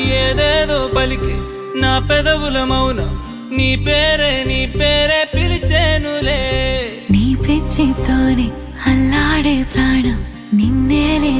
ఏదేదో పలికి నా పెదవుల మౌనం నీ పేరే పిలిచేనులే. నీ పిచ్చితోనే అల్లాడే ప్రాణం నిన్నేలే